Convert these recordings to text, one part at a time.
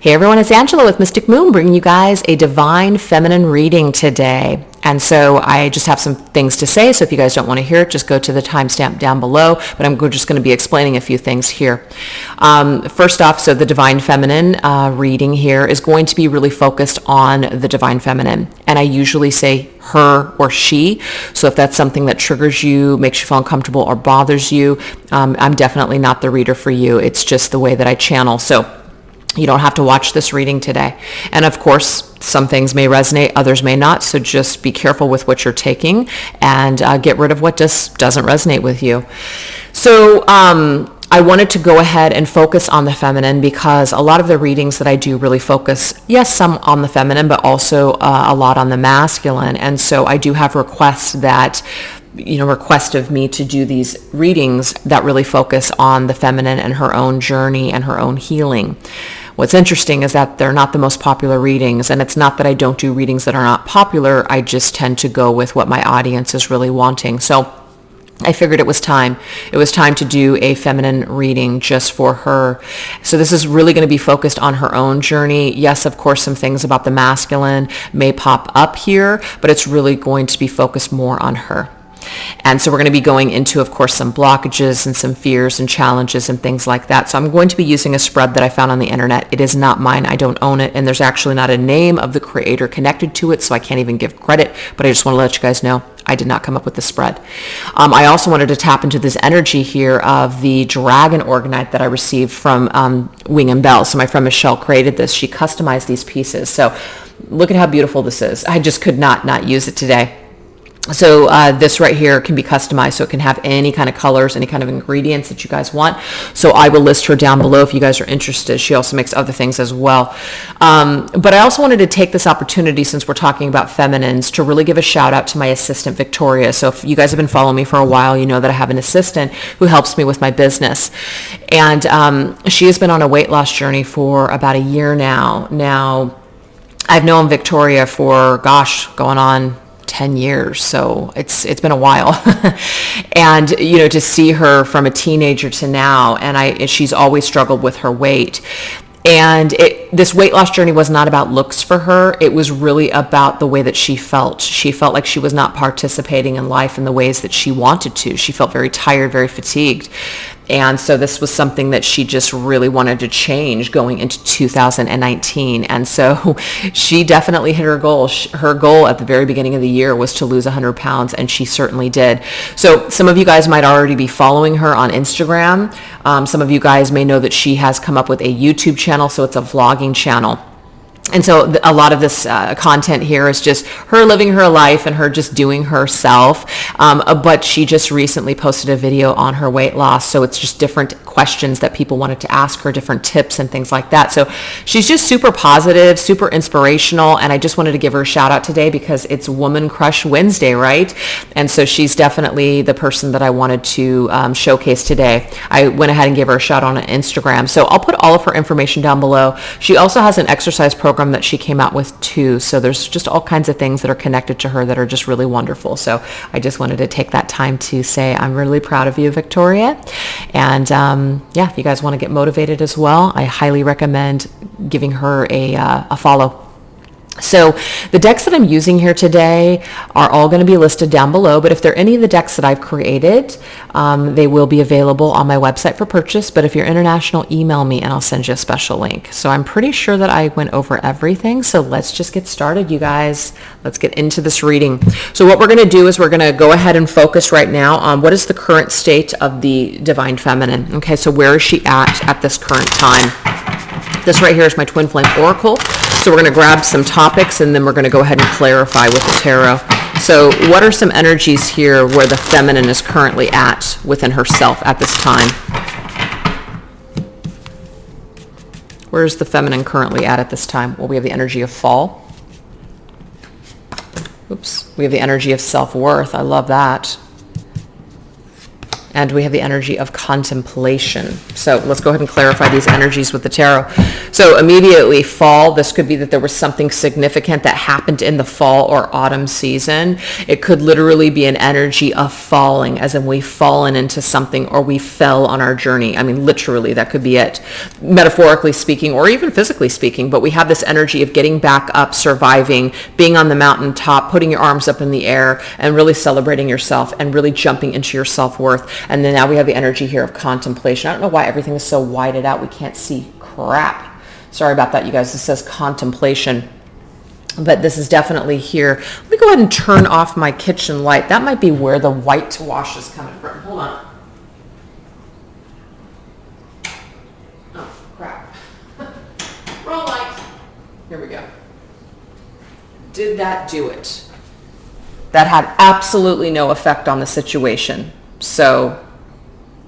Hey everyone, it's Angela with Mystic Moon bringing you guys a divine feminine reading today. And so I just have some things to say, so if you guys don't want to hear it, just go to the timestamp down below, but I'm just going to be explaining a few things here. First off, so the divine feminine reading here is going to be really focused on the divine feminine. And I usually say her or she, so if that's something that triggers you, makes you feel uncomfortable or bothers you, I'm definitely not the reader for you. It's just the way that I channel. So you don't have to watch this reading today. And of course, some things may resonate, others may not. So just be careful with what you're taking and get rid of what just doesn't resonate with you. So I wanted to go ahead and focus on the feminine because a lot of the readings that I do really focus, yes, some on the feminine, but also a lot on the masculine. And so I do have requests of me to do these readings that really focus on the feminine and her own journey and her own healing. What's interesting is that they're not the most popular readings, and it's not that I don't do readings that are not popular. I just tend to go with what my audience is really wanting. So I figured it was time. It was time to do a feminine reading just for her. So this is really going to be focused on her own journey. Yes, of course, some things about the masculine may pop up here, but it's really going to be focused more on her. And so we're going to be going into, of course, some blockages and some fears and challenges and things like that. So I'm going to be using a spread that I found on the internet. It is not mine. I don't own it. And there's actually not a name of the creator connected to it, so I can't even give credit. But I just want to let you guys know I did not come up with the spread. I also wanted to tap into this energy here of the dragon orgonite that I received from Wing and Bell. So my friend Michelle created this. She customized these pieces. So look at how beautiful this is. I just could not use it today. So this right here can be customized, so it can have any kind of colors, any kind of ingredients that you guys want. So I will list her down below if you guys are interested. She also makes other things as well. But I also wanted to take this opportunity, since we're talking about feminines, to really give a shout out to my assistant, Victoria. So if you guys have been following me for a while, you know that I have an assistant who helps me with my business. And she has been on a weight loss journey for about a year now. Now, I've known Victoria for, going on 10 years. So it's been a while. And, to see her from a teenager to now, and she's always struggled with her weight. And this weight loss journey was not about looks for her. It was really about the way that she felt. She felt like she was not participating in life in the ways that she wanted to. She felt very tired, very fatigued. And so this was something that she just really wanted to change going into 2019. And so she definitely hit her goal. Her goal at the very beginning of the year was to lose 100 pounds, and she certainly did. So some of you guys might already be following her on Instagram. Some of you guys may know that she has come up with a YouTube channel, so it's a vlogging channel. And so a lot of this content here is just her living her life and her just doing herself. But she just recently posted a video on her weight loss. So it's just different questions that people wanted to ask her, different tips and things like that. So she's just super positive, super inspirational. And I just wanted to give her a shout out today because it's Woman Crush Wednesday, right? And so she's definitely the person that I wanted to showcase today. I went ahead and gave her a shout out on Instagram. So I'll put all of her information down below. She also has an exercise program that she came out with too. So there's just all kinds of things that are connected to her that are just really wonderful. So I just wanted to take that time to say I'm really proud of you, Victoria. And if you guys want to get motivated as well, I highly recommend giving her a follow. So the decks that I'm using here today are all going to be listed down below, but if they're any of the decks that I've created, they will be available on my website for purchase. But if you're international, email me and I'll send you a special link. So I'm pretty sure that I went over everything. So let's just get started, you guys. Let's get into this reading. So what we're going to do is we're going to go ahead and focus right now on what is the current state of the divine feminine. Okay, so where is she at this current time? This right here is my Twin Flame Oracle. So we're going to grab some topics and then we're going to go ahead and clarify with the tarot. So what are some energies here where the feminine is currently at within herself at this time? Where is the feminine currently at this time? Well, we have the energy of fall. Oops. We have the energy of self-worth. I love that. And we have the energy of contemplation. So let's go ahead and clarify these energies with the tarot. So immediately fall, this could be that there was something significant that happened in the fall or autumn season. It could literally be an energy of falling, as in we've fallen into something or we fell on our journey. I mean, literally, that could be it, metaphorically speaking, or even physically speaking. But we have this energy of getting back up, surviving, being on the mountaintop, putting your arms up in the air, and really celebrating yourself and really jumping into your self-worth. And then now we have the energy here of contemplation. I don't know why everything is so whited out. We can't see crap. Sorry about that, you guys. This says contemplation. But this is definitely here. Let me go ahead and turn off my kitchen light. That might be where the whitewash is coming from. Hold on. Oh, crap. Wrong light. Here we go. Did that do it? That had absolutely no effect on the situation. So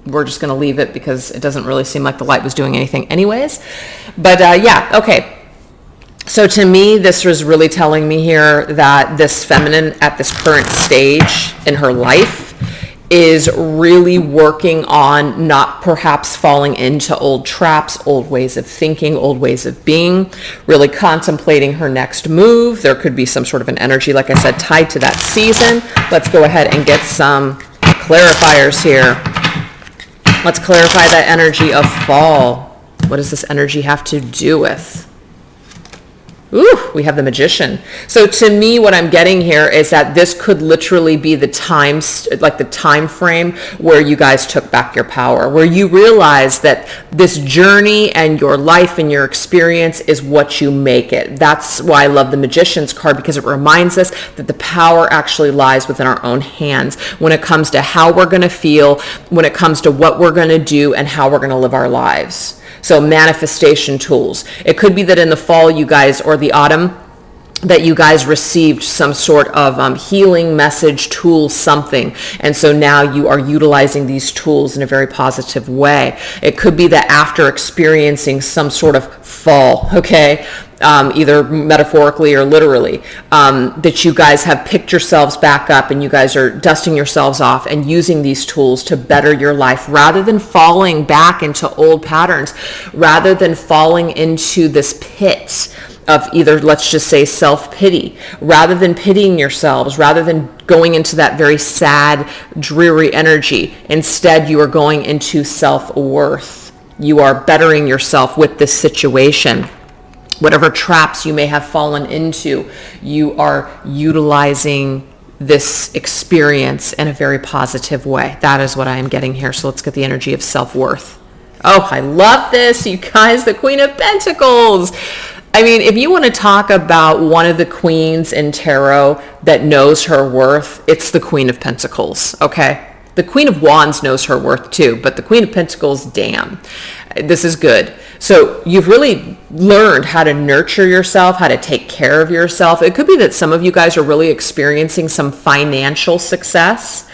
we're just going to leave it because it doesn't really seem like the light was doing anything anyways. But yeah, okay. So to me, this was really telling me here that this feminine at this current stage in her life is really working on not perhaps falling into old traps, old ways of thinking, old ways of being, really contemplating her next move. There could be some sort of an energy, like I said, tied to that season. Let's go ahead and get some clarifiers here. Let's clarify that energy of fall. What does this energy have to do with? Ooh, we have the Magician. So to me, what I'm getting here is that this could literally be the time, like the time frame where you guys took back your power, where you realize that this journey and your life and your experience is what you make it. That's why I love the Magician's card, because it reminds us that the power actually lies within our own hands when it comes to how we're going to feel, when it comes to what we're going to do and how we're going to live our lives. So manifestation tools. It could be that in the fall, you guys, or the autumn, that you guys received some sort of healing message tool, something. And so now you are utilizing these tools in a very positive way. It could be that after experiencing some sort of fall, okay, either metaphorically or literally, that you guys have picked yourselves back up and you guys are dusting yourselves off and using these tools to better your life rather than falling back into old patterns, rather than falling into this pit of either, let's just say, self-pity, rather than pitying yourselves, rather than going into that very sad, dreary energy. Instead, you are going into self-worth. You are bettering yourself with this situation. Whatever traps you may have fallen into, you are utilizing this experience in a very positive way. That is what I am getting here. So let's get the energy of self-worth. Oh, I love this, you guys, the Queen of Pentacles. I mean, if you want to talk about one of the queens in tarot that knows her worth, it's the Queen of Pentacles, okay? The Queen of Wands knows her worth too, but the Queen of Pentacles, damn, this is good. So you've really learned how to nurture yourself, how to take care of yourself. It could be that some of you guys are really experiencing some financial success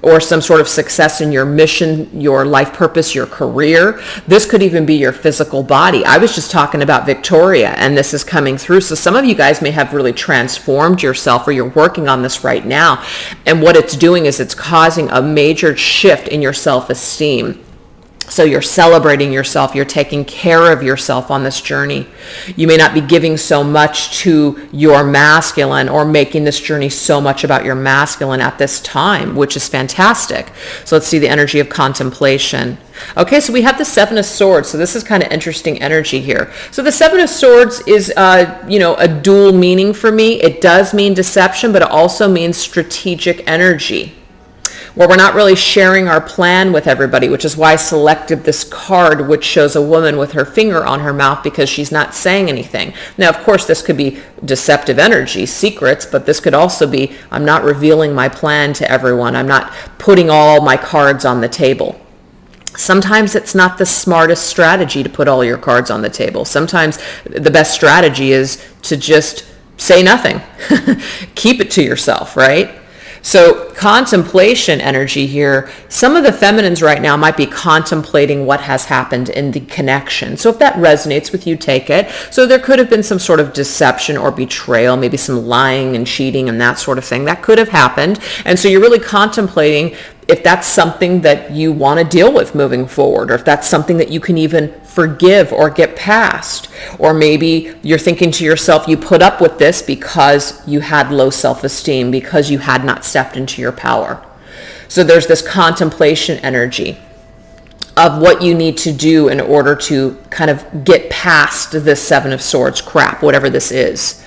or some sort of success in your mission, your life purpose, your career. This could even be your physical body. I was just talking about Victoria, and this is coming through. So some of you guys may have really transformed yourself, or you're working on this right now. And what it's doing is it's causing a major shift in your self-esteem. So you're celebrating yourself, you're taking care of yourself on this journey. You may not be giving so much to your masculine or making this journey so much about your masculine at this time, which is fantastic. So let's see the energy of contemplation. Okay, so we have the Seven of Swords. So this is kind of interesting energy here. So the Seven of Swords is, a dual meaning for me. It does mean deception, but it also means strategic energy, where we're not really sharing our plan with everybody, which is why I selected this card, which shows a woman with her finger on her mouth because she's not saying anything. Now, of course, this could be deceptive energy, secrets, but this could also be, I'm not revealing my plan to everyone. I'm not putting all my cards on the table. Sometimes it's not the smartest strategy to put all your cards on the table. Sometimes the best strategy is to just say nothing. Keep it to yourself, right? So contemplation energy here, some of the feminines right now might be contemplating what has happened in the connection. So if that resonates with you, take it. So there could have been some sort of deception or betrayal, maybe some lying and cheating and that sort of thing. That could have happened. And so you're really contemplating, if that's something that you want to deal with moving forward, or if that's something that you can even forgive or get past, or maybe you're thinking to yourself, you put up with this because you had low self-esteem, because you had not stepped into your power. So there's this contemplation energy of what you need to do in order to kind of get past this Seven of Swords crap, whatever this is.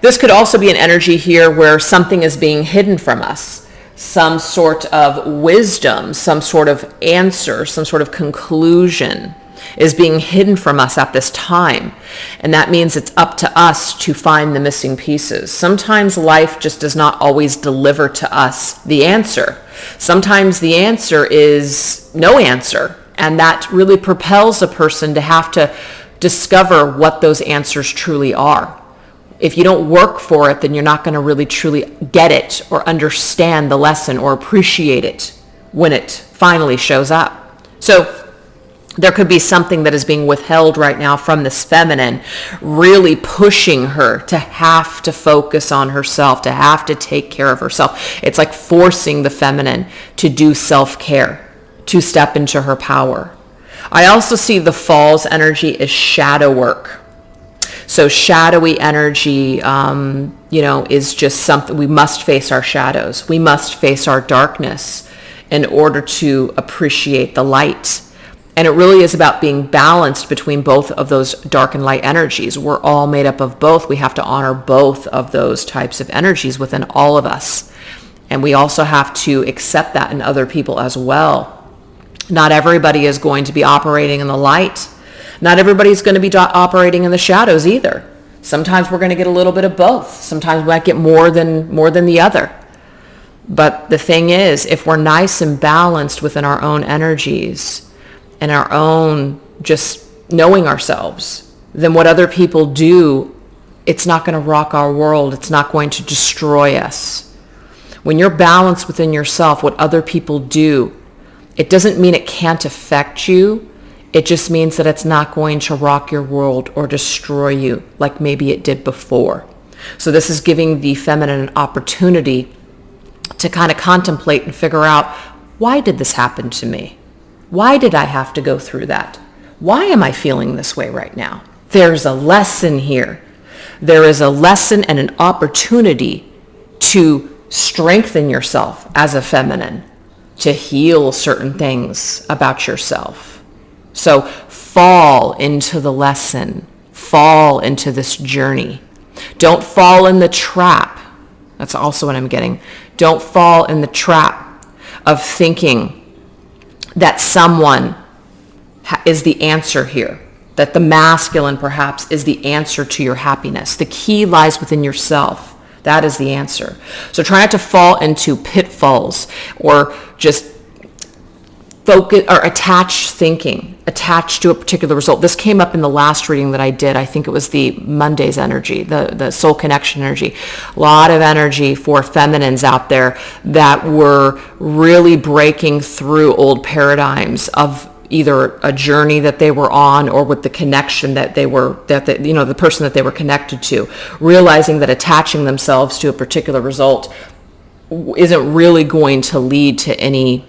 This could also be an energy here where something is being hidden from us. Some sort of wisdom, some sort of answer, some sort of conclusion is being hidden from us at this time. And that means it's up to us to find the missing pieces. Sometimes life just does not always deliver to us the answer. Sometimes the answer is no answer. And that really propels a person to have to discover what those answers truly are. If you don't work for it, then you're not going to really truly get it or understand the lesson or appreciate it when it finally shows up. So there could be something that is being withheld right now from this feminine, really pushing her to have to focus on herself, to have to take care of herself. It's like forcing the feminine to do self-care, to step into her power. I also see the Falls energy as shadow work. So shadowy energy, is just something. We must face our shadows. We must face our darkness in order to appreciate the light. And it really is about being balanced between both of those dark and light energies. We're all made up of both. We have to honor both of those types of energies within all of us. And we also have to accept that in other people as well. Not everybody is going to be operating in the light. Not everybody's going to be operating in the shadows either. Sometimes we're going to get a little bit of both. Sometimes we might get more than the other. But the thing is, if we're nice and balanced within our own energies and our own just knowing ourselves, then what other people do, it's not going to rock our world. It's not going to destroy us. When you're balanced within yourself, what other people do, it doesn't mean it can't affect you. It just means that it's not going to rock your world or destroy you like maybe it did before. So this is giving the feminine an opportunity to kind of contemplate and figure out, why did this happen to me? Why did I have to go through that? Why am I feeling this way right now? There's a lesson here. There is a lesson and an opportunity to strengthen yourself as a feminine, to heal certain things about yourself. So fall into the lesson. Fall into this journey. Don't fall in the trap. That's also what I'm getting. Don't fall in the trap of thinking that someone is the answer here, that the masculine perhaps is the answer to your happiness. The key lies within yourself. That is the answer. So try not to fall into pitfalls or just focus or attach thinking, attach to a particular result. This came up in the last reading that I did. I think it was the Monday's energy, the soul connection energy. A lot of energy for feminines out there that were really breaking through old paradigms of either a journey that they were on or with the connection that the person that they were connected to, realizing that attaching themselves to a particular result isn't really going to lead to any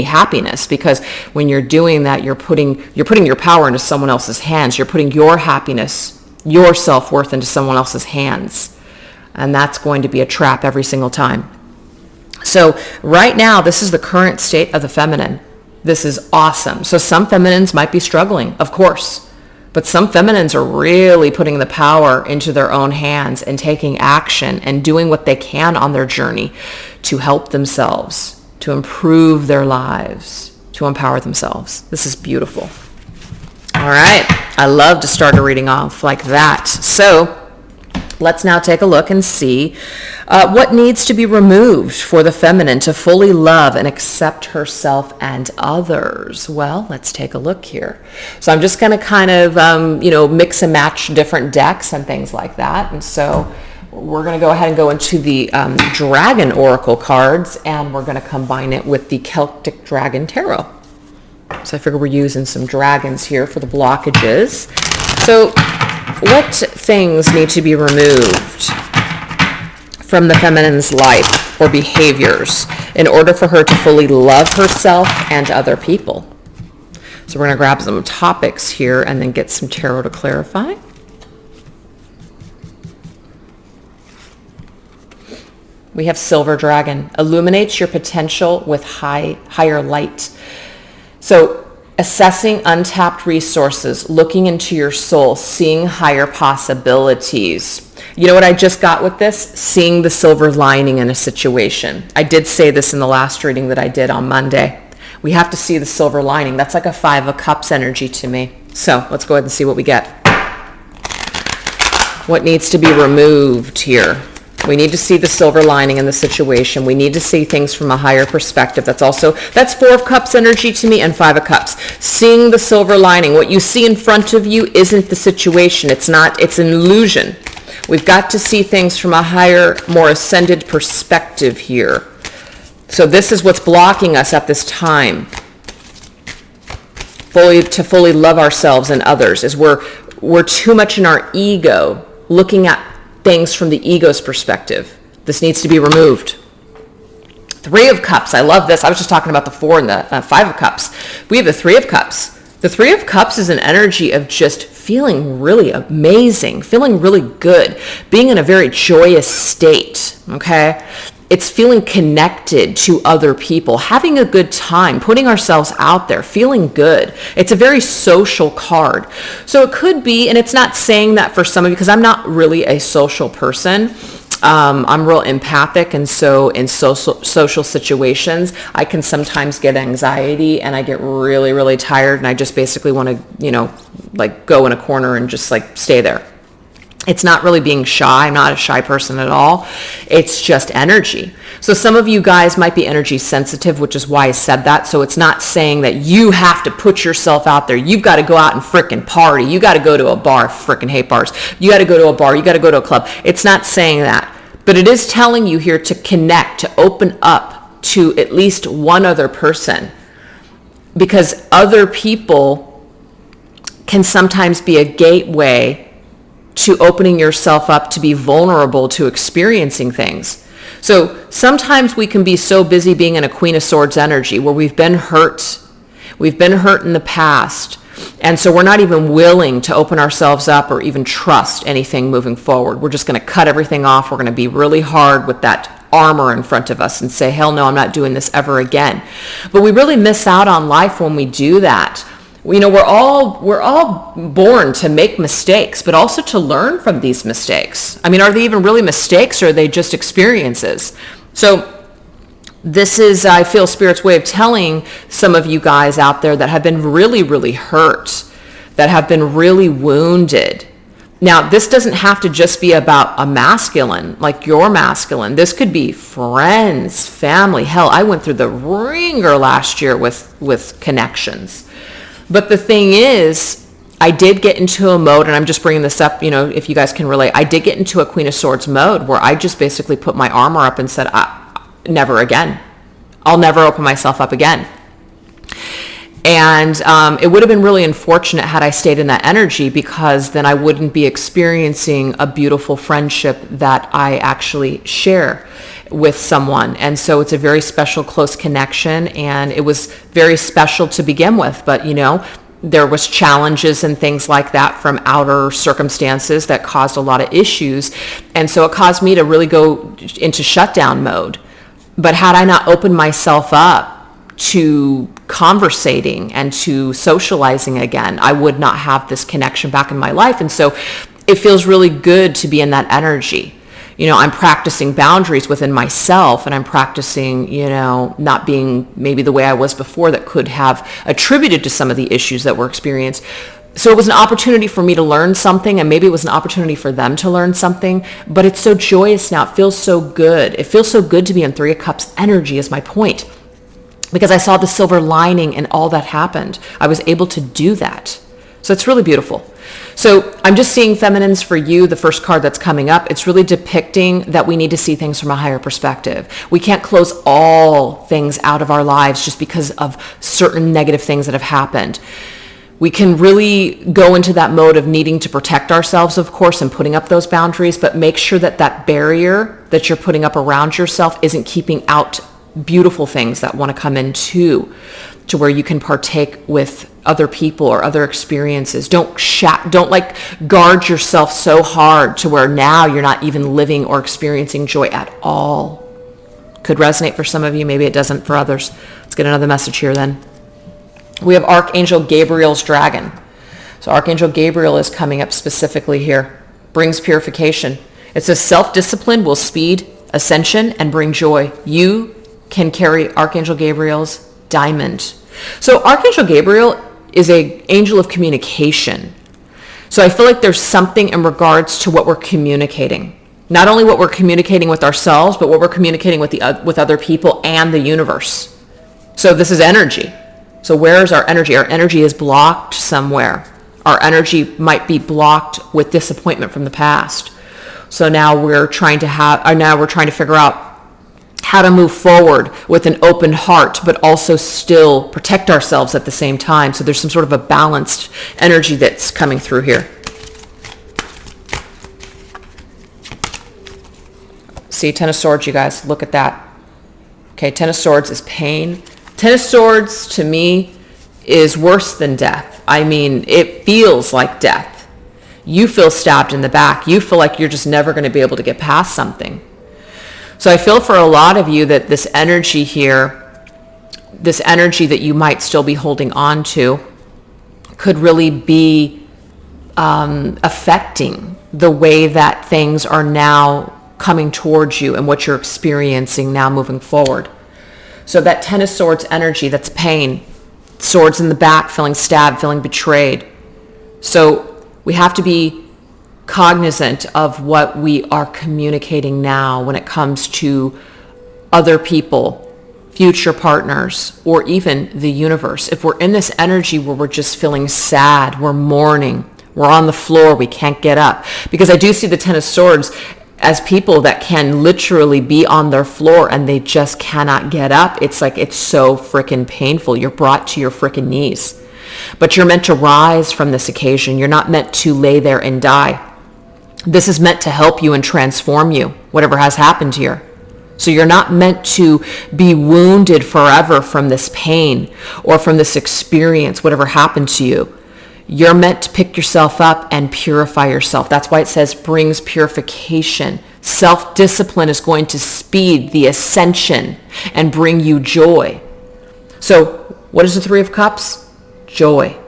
happiness, because when you're doing that, you're putting your power into someone else's hands. You're putting your happiness, your self-worth into someone else's hands. And that's going to be a trap every single time. So right now, this is the current state of the feminine. This is awesome. So some feminines might be struggling, of course. But some feminines are really putting the power into their own hands and taking action and doing what they can on their journey to help themselves, to improve their lives, to empower themselves. This is beautiful. All right. I love to start a reading off like that. So let's now take a look and see what needs to be removed for the feminine to fully love and accept herself and others. Well, let's take a look here. So I'm just going to kind of, mix and match different decks and things like that. And so we're going to go ahead and go into the Dragon Oracle cards, and we're going to combine it with the Celtic Dragon Tarot. So I figure we're using some dragons here for the blockages. So what things need to be removed from the feminine's life or behaviors in order for her to fully love herself and other people. So we're going to grab some topics here and then get some tarot to clarify. We have Silver Dragon. Illuminates your potential with higher light. So assessing untapped resources, looking into your soul, seeing higher possibilities. You know what I just got with this? Seeing the silver lining in a situation. I did say this in the last reading that I did on Monday. We have to see the silver lining. That's like a 5 of Cups energy to me. So let's go ahead and see what we get. What needs to be removed here? We need to see the silver lining in the situation. We need to see things from a higher perspective. That's 4 of Cups energy to me and 5 of Cups. Seeing the silver lining. What you see in front of you isn't the situation. It's an illusion. We've got to see things from a higher, more ascended perspective here. So this is what's blocking us at this time. To fully love ourselves and others is we're too much in our ego, looking at things from the ego's perspective. This needs to be removed. 3 of Cups. I love this. I was just talking about the 4 and the 5 of Cups. We have the 3 of Cups. The 3 of Cups is an energy of just feeling really amazing, feeling really good, being in a very joyous state, okay? It's feeling connected to other people, having a good time, putting ourselves out there, feeling good. It's a very social card. So it could be, and it's not saying that for some of you, because I'm not really a social person. I'm real empathic, and so in social situations, I can sometimes get anxiety, and I get really, really tired, and I just basically want to, like go in a corner and just like stay there. It's not really being shy. I'm not a shy person at all. It's just energy. So some of you guys might be energy sensitive, which is why I said that. So it's not saying that you have to put yourself out there. You've got to go out and frickin' party. You got to go to a bar. Frickin' hate bars. You got to go to a bar. You got to go to a club. It's not saying that. But it is telling you here to connect, to open up to at least one other person. Because other people can sometimes be a gateway to opening yourself up to be vulnerable to experiencing things. So sometimes we can be so busy being in a Queen of Swords energy where we've been hurt. We've been hurt in the past. And so we're not even willing to open ourselves up or even trust anything moving forward. We're just going to cut everything off. We're going to be really hard with that armor in front of us and say, hell no, I'm not doing this ever again. But we really miss out on life when we do that. We're all born to make mistakes, but also to learn from these mistakes. I mean, are they even really mistakes, or are they just experiences? So this is, I feel, Spirit's way of telling some of you guys out there that have been really, really hurt, that have been really wounded. Now, this doesn't have to just be about a masculine, like your masculine. This could be friends, family. Hell, I went through the ringer last year with connections. But the thing is, I did get into a mode, and I'm just bringing this up, if you guys can relate. I did get into a Queen of Swords mode where I just basically put my armor up and said, never again. I'll never open myself up again. And it would have been really unfortunate had I stayed in that energy, because then I wouldn't be experiencing a beautiful friendship that I actually share with someone. And so it's a very special, close connection, and it was very special to begin with. But there was challenges and things like that from outer circumstances that caused a lot of issues, and so it caused me to really go into shutdown mode. But had I not opened myself up to conversating and to socializing again, I would not have this connection back in my life. And so it feels really good to be in that energy. I'm practicing boundaries within myself, and I'm practicing, not being maybe the way I was before that could have attributed to some of the issues that were experienced. So it was an opportunity for me to learn something, and maybe it was an opportunity for them to learn something, but it's so joyous now. It feels so good. It feels so good to be in 3 of Cups energy is my point, because I saw the silver lining in all that happened. I was able to do that. So it's really beautiful. So I'm just seeing feminines for you, the first card that's coming up. It's really depicting that we need to see things from a higher perspective. We can't close all things out of our lives just because of certain negative things that have happened. We can really go into that mode of needing to protect ourselves, of course, and putting up those boundaries, but make sure that that barrier that you're putting up around yourself isn't keeping out beautiful things that want to come in to where you can partake with other people or other experiences. Don't like guard yourself so hard to where now you're not even living or experiencing joy at all. Could resonate for some of you, maybe it doesn't for others. Let's get another message here then. We have Archangel Gabriel's dragon. So Archangel Gabriel is coming up specifically here. Brings purification. It says self-discipline will speed ascension and bring joy. You can carry Archangel Gabriel's diamond. So Archangel Gabriel is an angel of communication. So I feel like there's something in regards to what we're communicating. Not only what we're communicating with ourselves, but what we're communicating with other people and the universe. So this is energy. So where is our energy? Our energy is blocked somewhere. Our energy might be blocked with disappointment from the past. So now we're trying to figure out how to move forward with an open heart, but also still protect ourselves at the same time. So there's some sort of a balanced energy that's coming through here. See, Ten of Swords, you guys, look at that. Okay, Ten of Swords is pain. Ten of Swords, to me, is worse than death. I mean, it feels like death. You feel stabbed in the back. You feel like you're just never going to be able to get past something. So I feel for a lot of you that this energy here, this energy that you might still be holding on to, could really be affecting the way that things are now coming towards you and what you're experiencing now moving forward. So that Ten of Swords energy, that's pain, swords in the back, feeling stabbed, feeling betrayed. So we have to be cognizant of what we are communicating now when it comes to other people, future partners, or even the universe. If we're in this energy where we're just feeling sad, we're mourning, we're on the floor, we can't get up. Because I do see the Ten of Swords as people that can literally be on their floor and they just cannot get up. It's like, it's so freaking painful. You're brought to your freaking knees. But you're meant to rise from this occasion. You're not meant to lay there and die. This is meant to help you and transform you, whatever has happened here. So you're not meant to be wounded forever from this pain or from this experience, whatever happened to you. You're meant to pick yourself up and purify yourself. That's why it says brings purification. Self-discipline is going to speed the ascension and bring you joy. So what is the Three of Cups? Joy.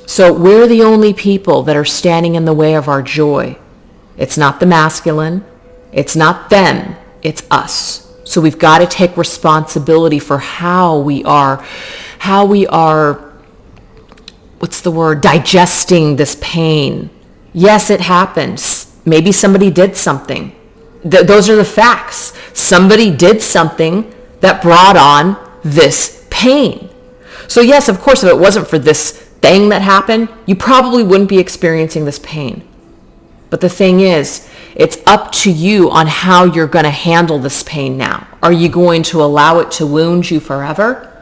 So we're the only people that are standing in the way of our joy. It's not the masculine. It's not them. It's us. So we've got to take responsibility for how we are, digesting this pain. Yes, it happens. Maybe somebody did something. Those are the facts. Somebody did something that brought on this pain. So yes, of course, if it wasn't for this thing that happened, you probably wouldn't be experiencing this pain. But the thing is, it's up to you on how you're going to handle this pain now. Are you going to allow it to wound you forever?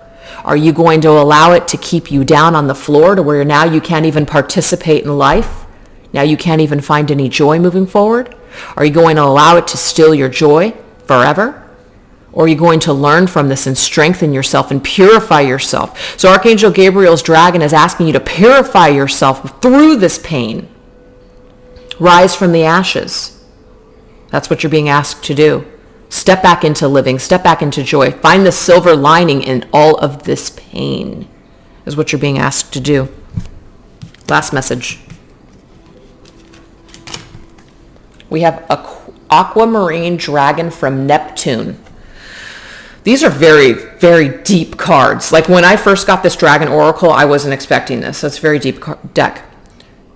Are you going to allow it to keep you down on the floor to where now you can't even participate in life? Now you can't even find any joy moving forward? Are you going to allow it to steal your joy forever? Or are you going to learn from this and strengthen yourself and purify yourself? So Archangel Gabriel's dragon is asking you to purify yourself through this pain. Rise from the ashes. That's what you're being asked to do. Step back into living. Step back into joy. Find the silver lining in all of this pain is what you're being asked to do. Last message. We have Aquamarine Dragon from Neptune. These are very, very deep cards. Like when I first got this Dragon Oracle, I wasn't expecting this. So it's a very deep deck.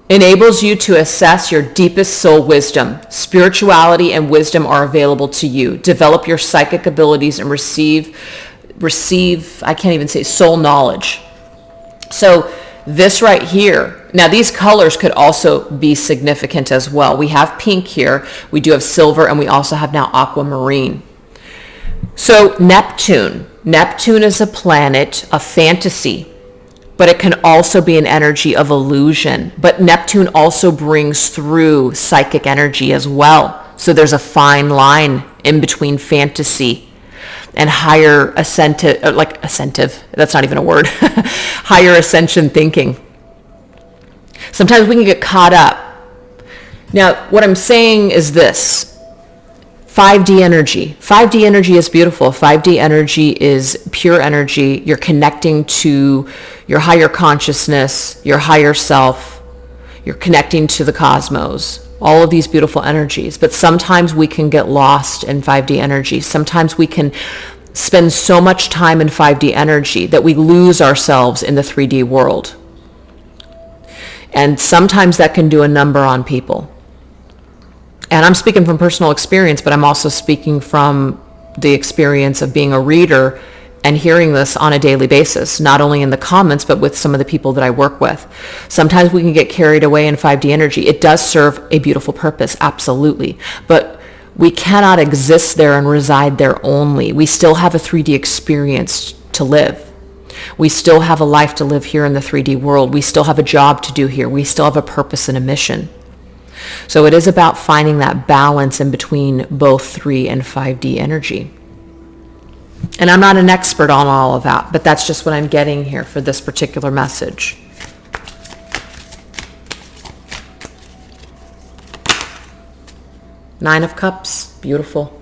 Enables you to assess your deepest soul wisdom. Spirituality and wisdom are available to you. Develop your psychic abilities and receive, I can't even say soul knowledge. So this right here, now these colors could also be significant as well. We have pink here, we do have silver, and we also have now aquamarine. So Neptune is a planet of fantasy, but it can also be an energy of illusion. But Neptune also brings through psychic energy as well. So there's a fine line in between fantasy and higher ascentive, that's not even a word, higher ascension thinking. Sometimes we can get caught up. Now, what I'm saying is this. 5D energy. 5D energy is beautiful. 5D energy is pure energy. You're connecting to your higher consciousness, your higher self. You're connecting to the cosmos. All of these beautiful energies. But sometimes we can get lost in 5D energy. Sometimes we can spend so much time in 5D energy that we lose ourselves in the 3D world. And sometimes that can do a number on people. And I'm speaking from personal experience, but I'm also speaking from the experience of being a reader and hearing this on a daily basis, not only in the comments, but with some of the people that I work with. Sometimes we can get carried away in 5D energy. It does serve a beautiful purpose, absolutely. But we cannot exist there and reside there only. We still have a 3D experience to live. We still have a life to live here in the 3D world. We still have a job to do here. We still have a purpose and a mission. So it is about finding that balance in between both 3 and 5D energy. And I'm not an expert on all of that, but that's just what I'm getting here for this particular message. Nine of Cups, beautiful.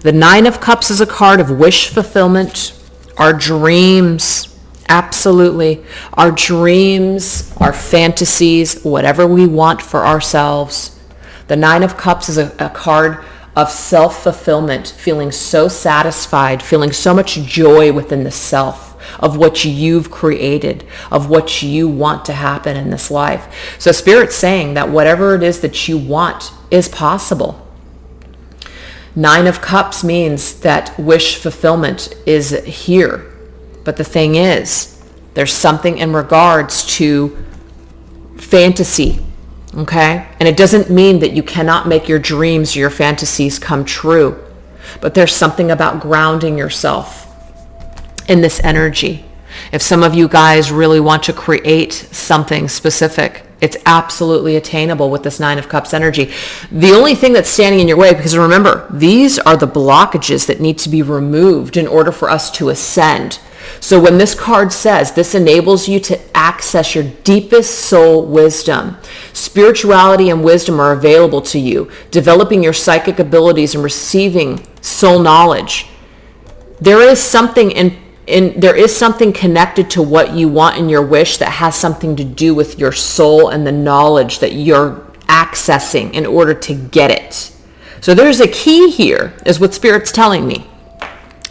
The Nine of Cups is a card of wish fulfillment, our dreams. Absolutely. Our dreams, our fantasies, whatever we want for ourselves. The Nine of Cups is a card of self-fulfillment, feeling so satisfied, feeling so much joy within the self of what you've created, of what you want to happen in this life. So Spirit's saying that whatever it is that you want is possible. Nine of Cups means that wish fulfillment is here. But the thing is, there's something in regards to fantasy, okay? And it doesn't mean that you cannot make your dreams or your fantasies come true. But there's something about grounding yourself in this energy. If some of you guys really want to create something specific, it's absolutely attainable with this Nine of Cups energy. The only thing that's standing in your way, because remember, these are the blockages that need to be removed in order for us to ascend. So when this card says this enables you to access your deepest soul wisdom, spirituality and wisdom are available to you, developing your psychic abilities and receiving soul knowledge. There is something there is something connected to what you want in your wish that has something to do with your soul and the knowledge that you're accessing in order to get it. So there's a key here, is what Spirit's telling me.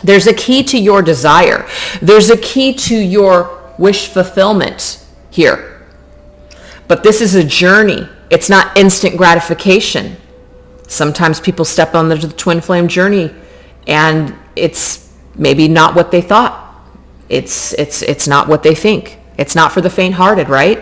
There's a key to your desire. There's a key to your wish fulfillment here. But this is a journey. It's not instant gratification. Sometimes people step on the twin flame journey and it's maybe not what they thought. It's not what they think. It's not for the faint-hearted, right?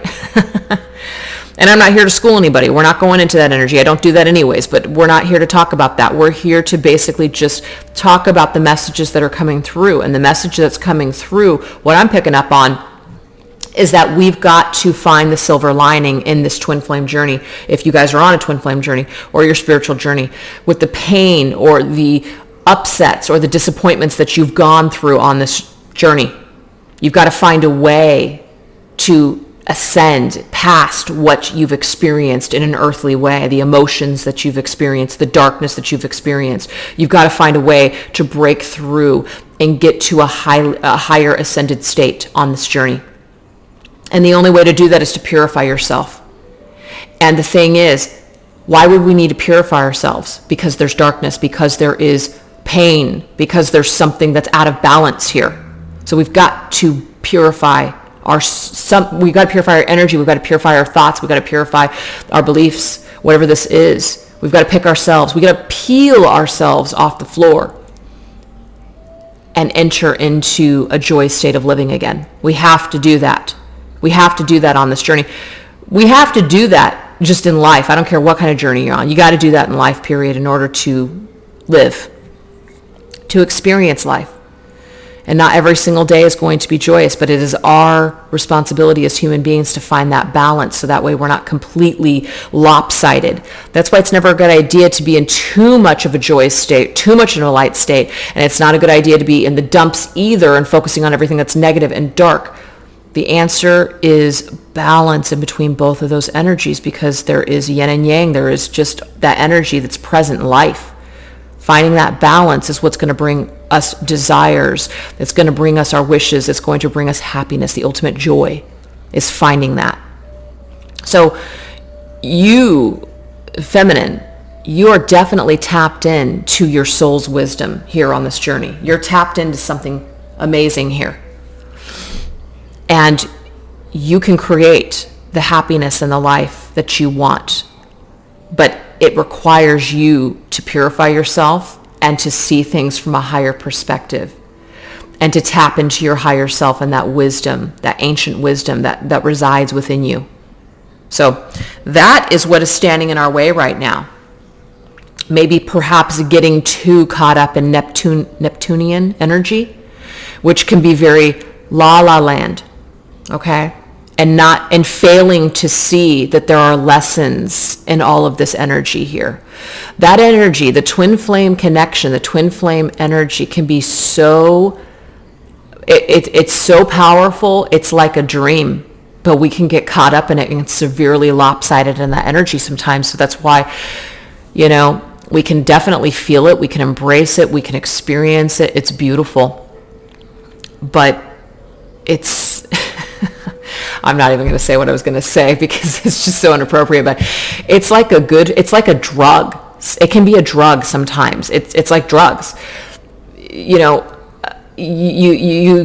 And I'm not here to school anybody. We're not going into that energy. I don't do that anyways, but we're not here to talk about that. We're here to basically just talk about the messages that are coming through. And the message that's coming through, what I'm picking up on, is that we've got to find the silver lining in this twin flame journey. If you guys are on a twin flame journey or your spiritual journey, with the pain or the upsets or the disappointments that you've gone through on this journey, you've got to find a way to ascend past what you've experienced in an earthly way, the emotions that you've experienced, the darkness that you've experienced. You've got to find a way to break through and get to a higher ascended state on this journey. And the only way to do that is to purify yourself. And the thing is, why would we need to purify ourselves? Because there's darkness, because there is pain, because there's something that's out of balance here. So we've got to purify we've got to purify our energy, we've got to purify our thoughts, we've got to purify our beliefs, whatever this is. We've got to pick ourselves, we've got to peel ourselves off the floor and enter into a joy state of living again. We have to do that. We have to do that on this journey. We have to do that just in life. I don't care what kind of journey you're on. You got to do that in life, period, in order to live, to experience life. And not every single day is going to be joyous, but it is our responsibility as human beings to find that balance so that way we're not completely lopsided. That's why it's never a good idea to be in too much of a joyous state, too much in a light state. And it's not a good idea to be in the dumps either and focusing on everything that's negative and dark. The answer is balance in between both of those energies, because there is yin and yang. There is just that energy that's present in life. Finding that balance is what's going to bring us desires. It's going to bring us our wishes. It's going to bring us happiness. The ultimate joy is finding that. So you, feminine, you are definitely tapped in to your soul's wisdom here on this journey. You're tapped into something amazing here. And you can create the happiness and the life that you want. But it requires you to purify yourself and to see things from a higher perspective and to tap into your higher self and that wisdom, that ancient wisdom that resides within you. So that is what is standing in our way right now. Maybe perhaps getting too caught up in Neptunian energy, which can be very la la land, okay? And failing to see that there are lessons in all of this energy here. That energy, the twin flame connection, the twin flame energy can be so, it's so powerful, it's like a dream, but we can get caught up in it and severely lopsided in that energy sometimes. So that's why, we can definitely feel it, we can embrace it, we can experience it, it's beautiful. But it's... I'm not even going to say what I was going to say because it's just so inappropriate, but it's like a drug. It can be a drug sometimes. It's like drugs. You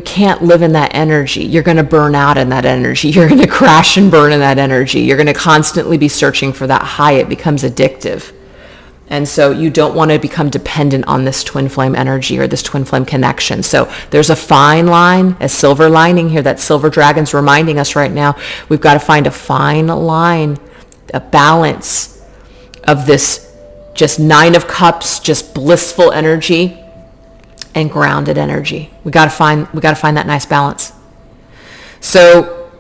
can't live in that energy. You're going to burn out in that energy. You're going to crash and burn in that energy. You're going to constantly be searching for that high. It becomes addictive. And so you don't want to become dependent on this twin flame energy or this twin flame connection. So there's a fine line, a silver lining here. That silver dragon's reminding us right now. We've got to find a fine line, a balance of this just 9 of cups, just blissful energy and grounded energy. We got to find that nice balance. So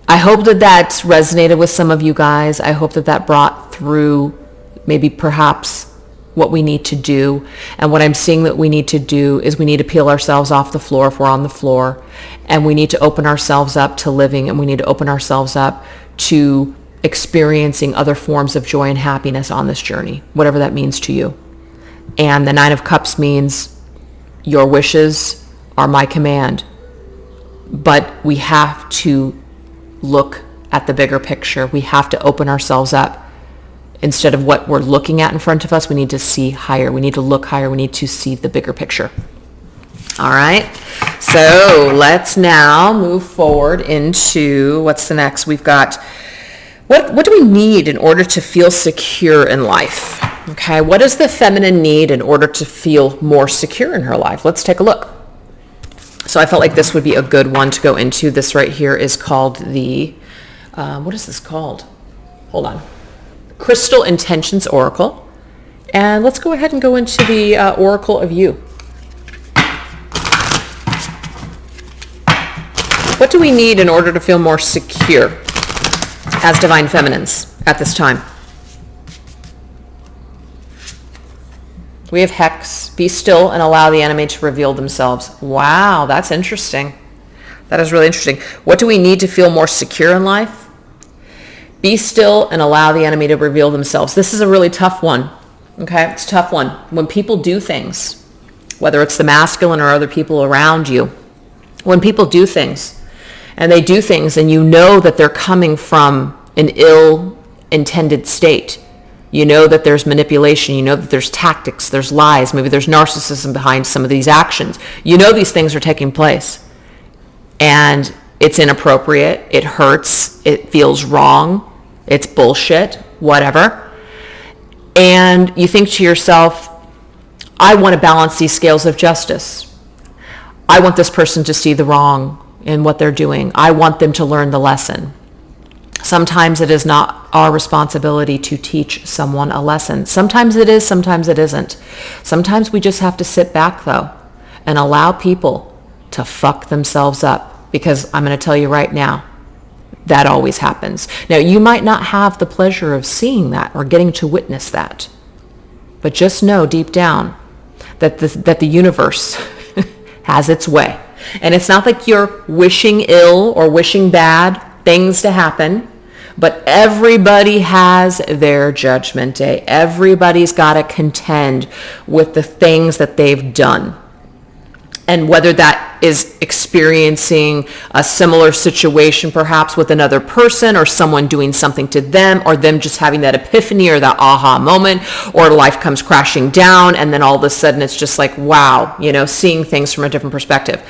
I hope that resonated with some of you guys. I hope that brought through maybe perhaps what we need to do. And what I'm seeing that we need to do is we need to peel ourselves off the floor if we're on the floor. And we need to open ourselves up to living, and we need to open ourselves up to experiencing other forms of joy and happiness on this journey, whatever that means to you. And the 9 of Cups means your wishes are my command. But we have to look at the bigger picture. We have to open ourselves up. Instead of what we're looking at in front of us, we need to see higher. We need to look higher. We need to see the bigger picture. All right. So let's now move forward into what's the next. We've got, what do we need in order to feel secure in life? Okay. What does the feminine need in order to feel more secure in her life? Let's take a look. So I felt like this would be a good one to go into. This right here is called the, what is this called? Hold on. Crystal Intentions Oracle. And let's go ahead and go into the Oracle of You. What do we need in order to feel more secure as divine feminines at this time? We have Hex. Be still and allow the enemy to reveal themselves. Wow, that's interesting. That is really interesting. What do we need to feel more secure in life? Be still and allow the enemy to reveal themselves. This is a really tough one. Okay, it's a tough one. When people do things, whether it's the masculine or other people around you, when people do things, and they do things and you know that they're coming from an ill-intended state, you know that there's manipulation, you know that there's tactics, there's lies, maybe there's narcissism behind some of these actions. You know these things are taking place. And it's inappropriate, it hurts, it feels wrong, it's bullshit, whatever. And you think to yourself, I want to balance these scales of justice. I want this person to see the wrong in what they're doing. I want them to learn the lesson. Sometimes it is not our responsibility to teach someone a lesson. Sometimes it is, sometimes it isn't. Sometimes we just have to sit back though and allow people to fuck themselves up, because I'm going to tell you right now, that always happens. Now, you might not have the pleasure of seeing that or getting to witness that, but just know deep down that the universe has its way. And it's not like you're wishing ill or wishing bad things to happen, but everybody has their judgment day. Everybody's got to contend with the things that they've done. And whether that is experiencing a similar situation perhaps with another person, or someone doing something to them, or them just having that epiphany or that aha moment, or life comes crashing down and then all of a sudden it's just like, wow, seeing things from a different perspective.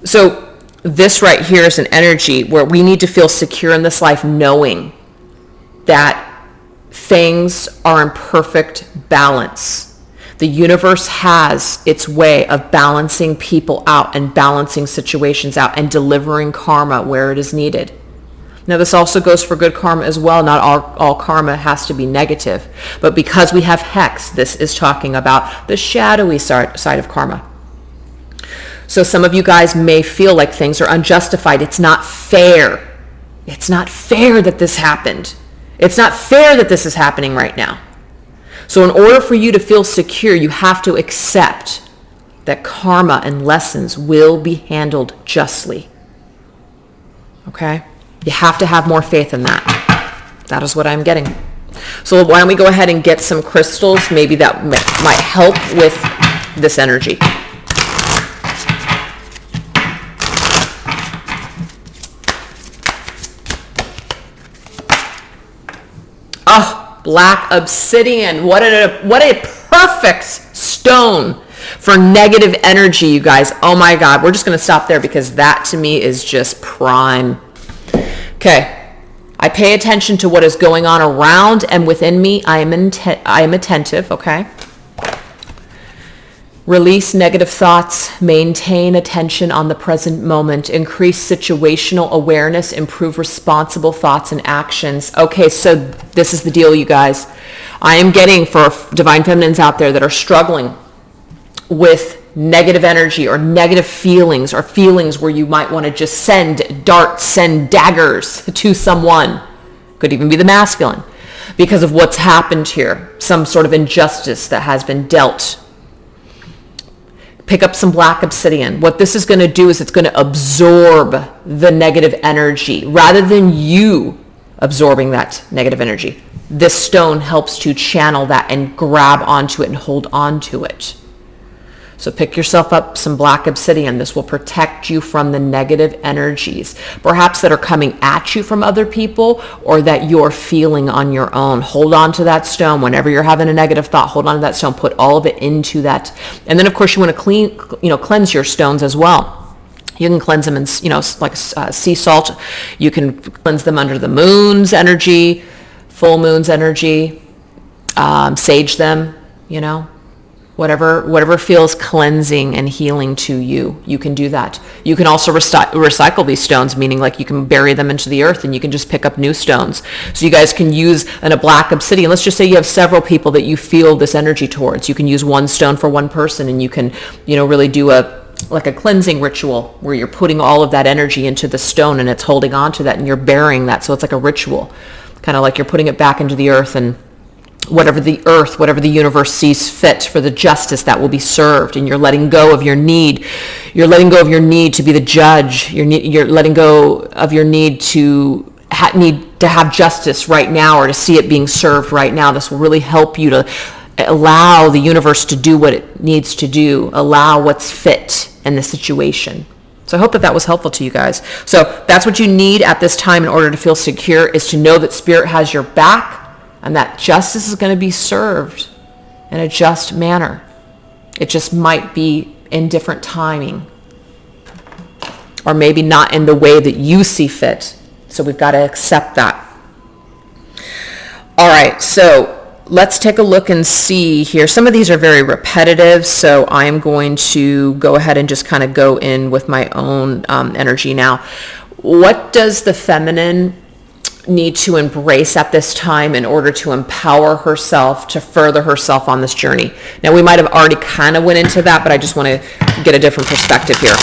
So this right here is an energy where we need to feel secure in this life, knowing that things are in perfect balance. The universe has its way of balancing people out and balancing situations out and delivering karma where it is needed. Now, this also goes for good karma as well. Not all karma has to be negative. But because we have Hex, this is talking about the shadowy side of karma. So some of you guys may feel like things are unjustified. It's not fair. It's not fair that this happened. It's not fair that this is happening right now. So in order for you to feel secure, you have to accept that karma and lessons will be handled justly. Okay? You have to have more faith in that. That is what I'm getting. So why don't we go ahead and get some crystals? Maybe that might help with this energy. Oh, black obsidian. What a perfect stone for negative energy, you guys. Oh my God. We're just going to stop there because that to me is just prime. Okay. I pay attention to what is going on around and within me. I am attentive. Okay. Release negative thoughts, maintain attention on the present moment, increase situational awareness, improve responsible thoughts and actions. Okay, so this is the deal, you guys. I am getting for divine feminines out there that are struggling with negative energy or negative feelings, or feelings where you might want to just send darts, send daggers to someone. Could even be the masculine, because of what's happened here. Some sort of injustice that has been dealt. Pick up some black obsidian. What this is going to do is it's going to absorb the negative energy rather than you absorbing that negative energy. This stone helps to channel that and grab onto it and hold onto it. So pick yourself up some black obsidian. This will protect you from the negative energies, perhaps that are coming at you from other people or that you're feeling on your own. Hold on to that stone. Whenever you're having a negative thought, hold on to that stone. Put all of it into that. And then, of course, you want to cleanse your stones as well. You can cleanse them in, like sea salt. You can cleanse them under the moon's energy, full moon's energy, sage them, Whatever feels cleansing and healing to you, you can do that. You can also recycle these stones, meaning like you can bury them into the earth and you can just pick up new stones. So you guys can use a black obsidian. Let's just say you have several people that you feel this energy towards. You can use one stone for one person, and you can, really do a cleansing ritual where you're putting all of that energy into the stone and it's holding on to that and you're burying that. So it's like a ritual, kind of like you're putting it back into the earth, and whatever the universe sees fit for the justice that will be served, and you're letting go of your need. You're letting go of your need to be the judge. You're letting go of your need to have justice right now, or to see it being served right now. This will really help you to allow the universe to do what it needs to do, allow what's fit in the situation. So I hope that was helpful to you guys. So that's what you need at this time in order to feel secure, is to know that Spirit has your back, and that justice is going to be served in a just manner. It just might be in different timing, or maybe not in the way that you see fit. So we've got to accept that. All right, so let's take a look and see here. Some of these are very repetitive, so I'm going to go ahead and just kind of go in with my own energy now. What does the feminine need to embrace at this time in order to empower herself, to further herself on this journey? Now, we might have already kind of went into that, but I just want to get a different perspective here.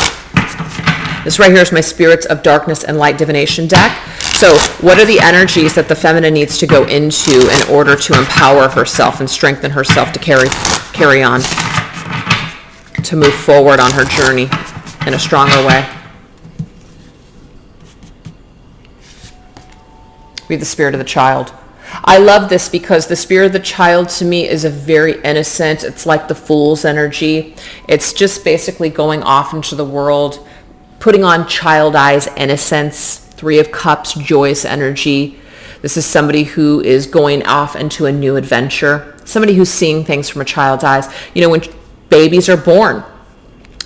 This right here is my Spirits of Darkness and Light Divination deck. So what are the energies that the feminine needs to go into in order to empower herself and strengthen herself to carry on, to move forward on her journey in a stronger way? Read the Spirit of the Child. I love this because the Spirit of the Child to me is a very innocent, it's like the Fool's energy. It's just basically going off into the world, putting on child eyes, innocence, Three of Cups, joyous energy. This is somebody who is going off into a new adventure, somebody who's seeing things from a child's eyes. You know, when babies are born,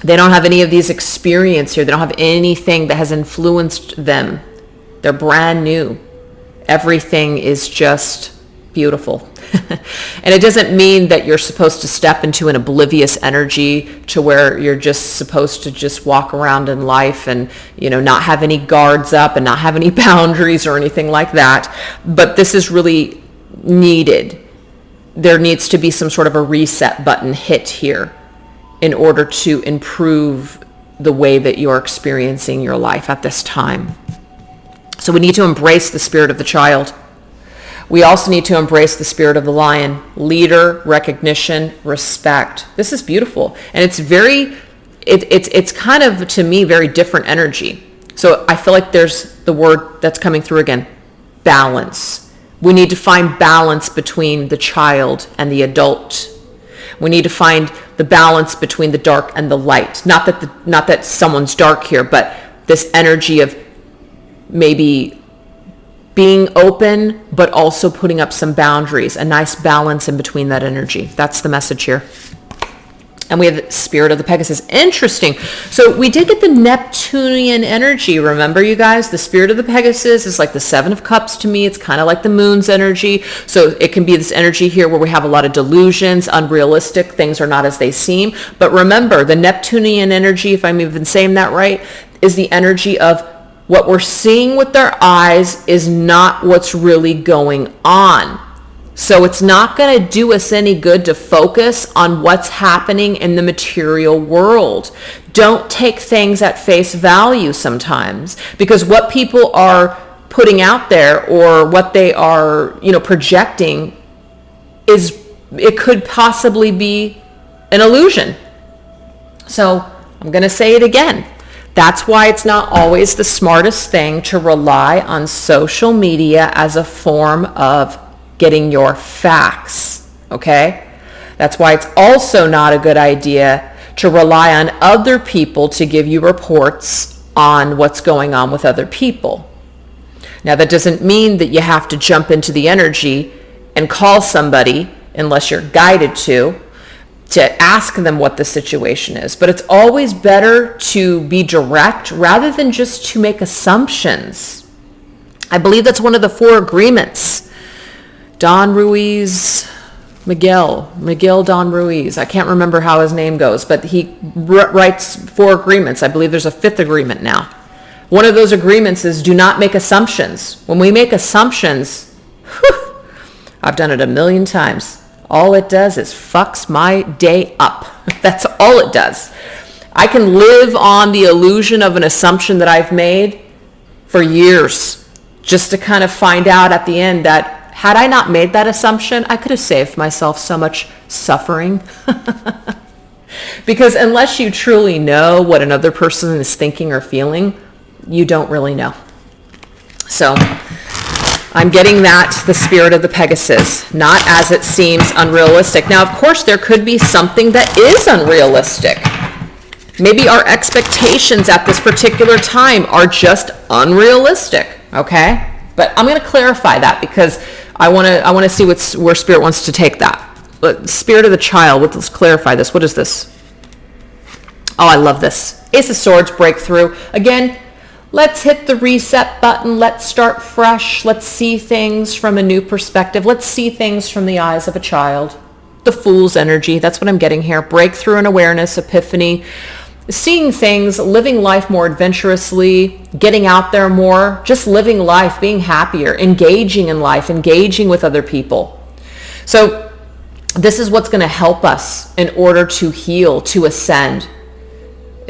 they don't have any of these experience here. They don't have anything that has influenced them. They're brand new. Everything is just beautiful. And it doesn't mean that you're supposed to step into an oblivious energy to where you're just supposed to just walk around in life and, you know, not have any guards up and not have any boundaries or anything like that. But this is really needed. There needs to be some sort of a reset button hit here in order to improve the way that you're experiencing your life at this time. So we need to embrace the Spirit of the Child. We also need to embrace the Spirit of the Lion. Leader, recognition, respect. This is beautiful. And it's it's kind of, to me, very different energy. So I feel like there's the word that's coming through again, balance. We need to find balance between the child and the adult. We need to find the balance between the dark and the light. Not that someone's dark here, but this energy of maybe being open, but also putting up some boundaries, a nice balance in between that energy. That's the message here. And we have the Spirit of the Pegasus. Interesting. So we did get the Neptunian energy. Remember, you guys, the Spirit of the Pegasus is like the Seven of Cups to me. It's kind of like the moon's energy. So it can be this energy here where we have a lot of delusions, unrealistic, things are not as they seem. But remember, the Neptunian energy, if I'm even saying that right, is the energy of what we're seeing with our eyes is not what's really going on. So it's not going to do us any good to focus on what's happening in the material world. Don't take things at face value sometimes, because what people are putting out there or what they are, projecting it could possibly be an illusion. So I'm going to say it again. That's why it's not always the smartest thing to rely on social media as a form of getting your facts, okay? That's why it's also not a good idea to rely on other people to give you reports on what's going on with other people. Now, that doesn't mean that you have to jump into the energy and call somebody, unless you're guided to ask them what the situation is. But it's always better to be direct rather than just to make assumptions. I believe that's one of the 4 agreements. Don Ruiz, Miguel Don Ruiz. I can't remember how his name goes, but he writes 4 agreements. I believe there's a 5th agreement now. One of those agreements is do not make assumptions. When we make assumptions, I've done it a million times. All it does is fucks my day up. That's all it does. I can live on the illusion of an assumption that I've made for years, just to kind of find out at the end that had I not made that assumption, I could have saved myself so much suffering. Because unless you truly know what another person is thinking or feeling, you don't really know. So I'm getting that, the Spirit of the Pegasus, not as it seems unrealistic. Now, of course, there could be something that is unrealistic. Maybe our expectations at this particular time are just unrealistic, okay? But I'm going to clarify that because I want to see where Spirit wants to take that. But Spirit of the Child, let's clarify this. What is this? Oh, I love this. Ace of Swords, breakthrough. Again, let's hit the reset button. Let's start fresh. Let's see things from a new perspective. Let's see things from the eyes of a child. The Fool's energy, that's what I'm getting here. Breakthrough and awareness, epiphany. Seeing things, living life more adventurously, getting out there more, just living life, being happier, engaging in life, engaging with other people. So this is what's going to help us in order to heal, to ascend.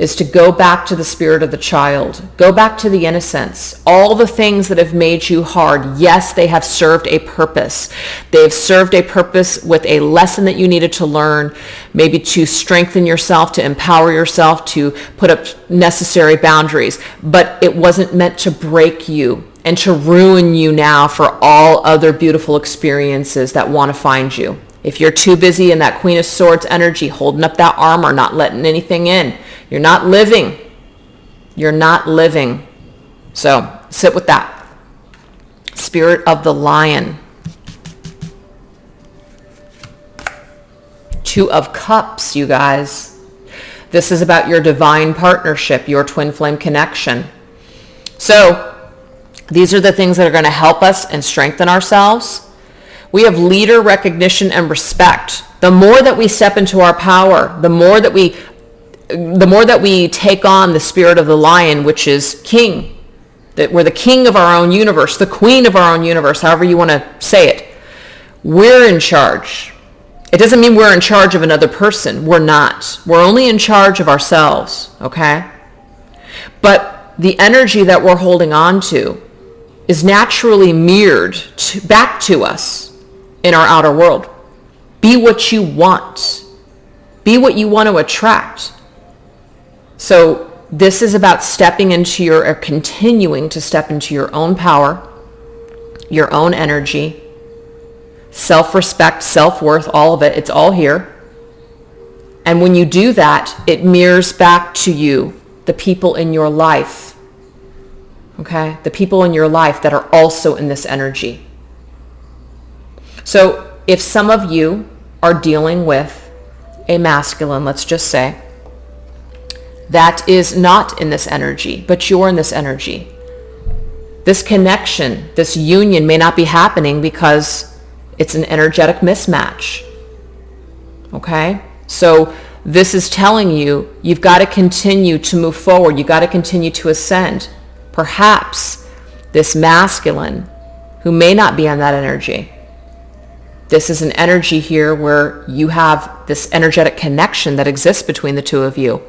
is to go back to the spirit of the child. Go back to the innocence. All the things that have made you hard, yes, they have served a purpose. They've served a purpose with a lesson that you needed to learn, maybe to strengthen yourself, to empower yourself, to put up necessary boundaries. But it wasn't meant to break you and to ruin you now for all other beautiful experiences that want to find you. If you're too busy in that Queen of Swords energy, holding up that armor, not letting anything in, you're not living. You're not living. So sit with that. Spirit of the Lion. Two of Cups, you guys. This is about your divine partnership, your twin flame connection. So these are the things that are going to help us and strengthen ourselves. We have leader recognition and respect. The more that we step into our power, the more that we take on the spirit of the lion, which is king, that we're the king of our own universe, the queen of our own universe, however you want to say it. We're in charge. It doesn't mean we're in charge of another person. We're not. We're only in charge of ourselves, okay? But the energy that we're holding on to is naturally mirrored back to us in our outer world. Be what you want. Be what you want to attract. So this is about stepping into or continuing to step into your own power, your own energy, self-respect, self-worth, all of it. It's all here. And when you do that, it mirrors back to you the people in your life. Okay? The people in your life that are also in this energy. So if some of you are dealing with a masculine, let's just say, that is not in this energy, but you're in this energy, this connection, this union may not be happening because it's an energetic mismatch. Okay? So this is telling you, you've got to continue to move forward. You've got to continue to ascend. Perhaps this masculine who may not be on that energy, this is an energy here where you have this energetic connection that exists between the two of you.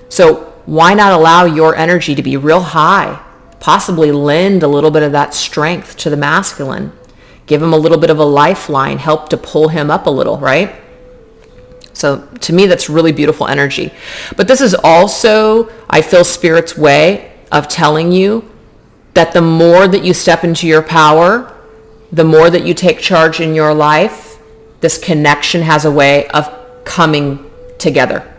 So why not allow your energy to be real high? Possibly lend a little bit of that strength to the masculine. Give him a little bit of a lifeline. Help to pull him up a little, right? So to me, that's really beautiful energy. But this is also, I feel, Spirit's way of telling you that the more that you step into your power, the more that you take charge in your life, this connection has a way of coming together.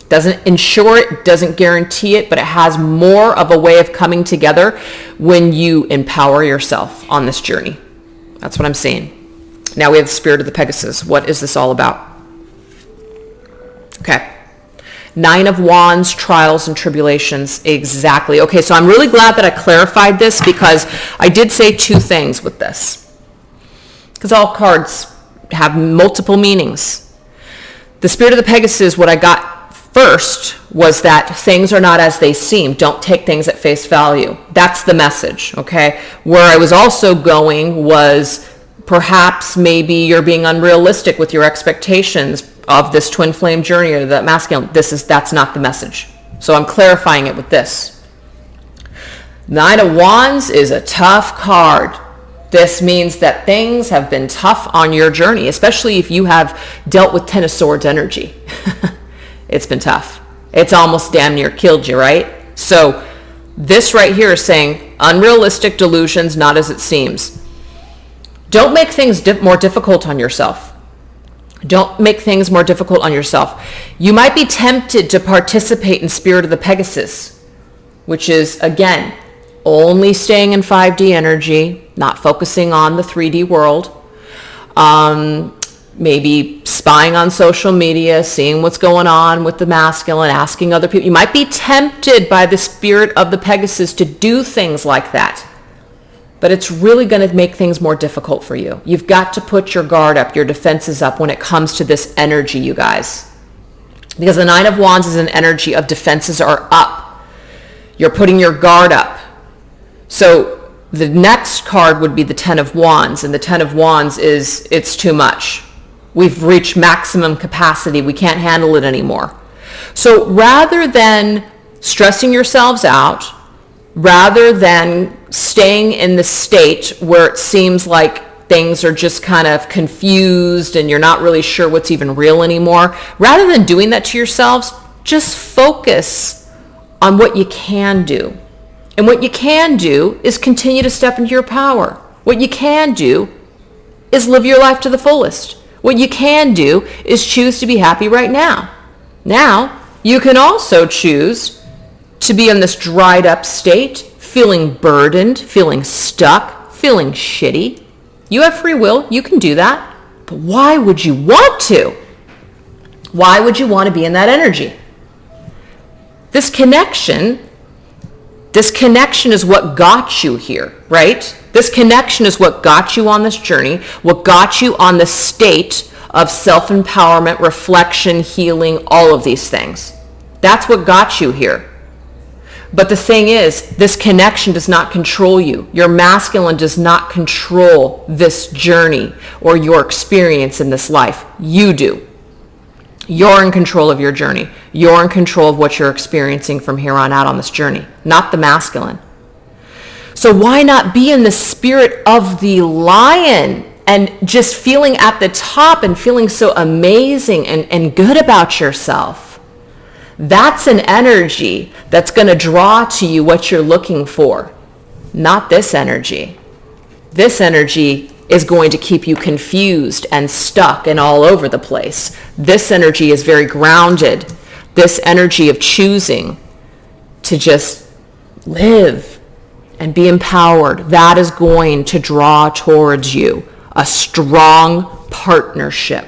Doesn't ensure it, doesn't guarantee it, but it has more of a way of coming together when you empower yourself on this journey. That's what I'm saying. Now we have the Spirit of the Pegasus. What is this all about? Okay. 9 of Wands, trials and tribulations. Exactly. Okay, so I'm really glad that I clarified this because I did say two things with this. Because all cards have multiple meanings. The Spirit of the Pegasus, what I got first was that things are not as they seem. Don't take things at face value. That's the message, okay? Where I was also going was perhaps maybe you're being unrealistic with your expectations of this twin flame journey or that masculine. That's not the message. So I'm clarifying it with this. 9 of Wands is a tough card. This means that things have been tough on your journey, especially if you have dealt with 10 of Swords energy. It's been tough. It's almost damn near killed you, right? So this right here is saying unrealistic delusions, not as it seems. Don't make things more difficult on yourself. Don't make things more difficult on yourself. You might be tempted to participate in Spirit of the Pegasus, which is, again, only staying in 5D energy, not focusing on the 3D world. Maybe spying on social media, seeing what's going on with the masculine, asking other people. You might be tempted by the Spirit of the Pegasus to do things like that. But it's really going to make things more difficult for you. You've got to put your guard up, your defenses up when it comes to this energy, you guys. Because the 9 of Wands is an energy of defenses are up. You're putting your guard up. So the next card would be the 10 of Wands. And the 10 of Wands is, it's too much. We've reached maximum capacity. We can't handle it anymore. So rather than stressing yourselves out, rather than staying in the state where it seems like things are just kind of confused and you're not really sure what's even real anymore. Rather than doing that to yourselves, just focus on what you can do. And what you can do is continue to step into your power. What you can do is live your life to the fullest. What you can do is choose to be happy right now. Now, you can also choose to be in this dried up state, feeling burdened, feeling stuck, feeling shitty. You have free will. You can do that. But why would you want to? Why would you want to be in that energy? This connection is what got you here, right? This connection is what got you on this journey, what got you on the state of self-empowerment, reflection, healing, all of these things. That's what got you here. But the thing is, this connection does not control you. Your masculine does not control this journey or your experience in this life. You do. You're in control of your journey. You're in control of what you're experiencing from here on out on this journey, not the masculine. So why not be in the spirit of the lion and just feeling at the top and feeling so amazing and good about yourself? That's an energy that's going to draw to you what you're looking for, not this energy. This energy is going to keep you confused and stuck and all over the place. This energy is very grounded. This energy of choosing to just live and be empowered, that is going to draw towards you a strong partnership.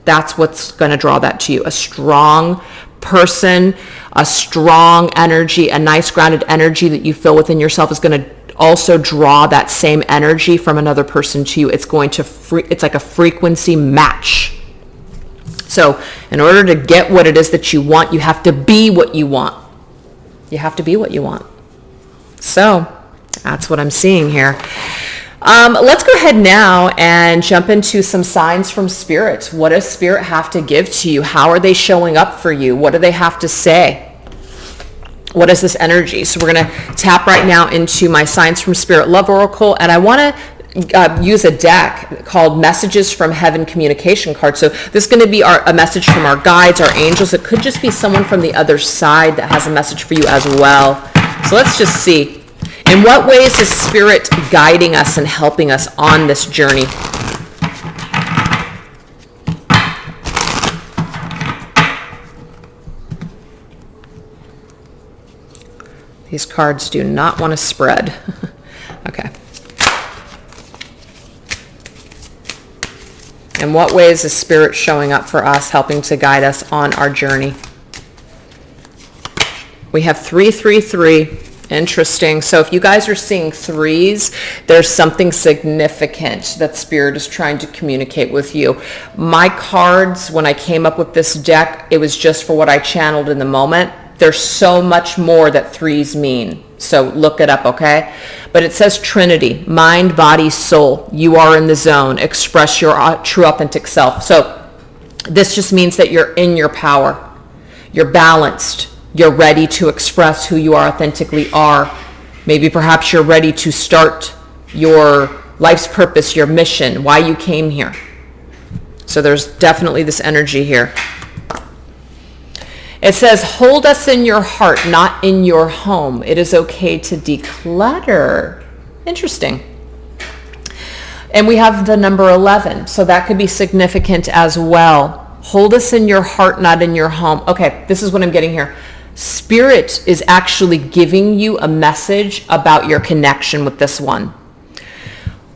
That's what's going to draw that to you. A strong person, a strong energy, a nice grounded energy that you feel within yourself is going to also draw that same energy from another person to you. It's going to it's like a frequency match. So in order to get what it is that you want, you have to be what you want. You have to be what you want. So that's what I'm seeing here. Let's go ahead now and jump into some signs from Spirit. What does Spirit have to give to you? How are they showing up for you? What do they have to say? What is this energy? So we're going to tap right now into my Signs from Spirit Love Oracle, and I want to use a deck called Messages from Heaven Communication Card. So this is going to be a message from our guides, our angels. It could just be someone from the other side that has a message for you as well. So let's just see. In what ways is Spirit guiding us and helping us on this journey? These cards do not want to spread. Okay. In what ways is Spirit showing up for us, helping to guide us on our journey? We have 333. Interesting. So if you guys are seeing threes, there's something significant that Spirit is trying to communicate with you. My cards, when I came up with this deck, it was just for what I channeled in the moment. There's so much more that threes mean. So look it up, okay? But it says Trinity, mind, body, soul. You are in the zone. Express your true authentic self. So this just means that you're in your power. You're balanced. You're ready to express who you are authentically are. Maybe perhaps you're ready to start your life's purpose, your mission, why you came here. So there's definitely this energy here. It says, hold us in your heart, not in your home. It is okay to declutter. Interesting. And we have the number 11, so that could be significant as well. Hold us in your heart, not in your home. Okay, this is what I'm getting here. Spirit is actually giving you a message about your connection with this one.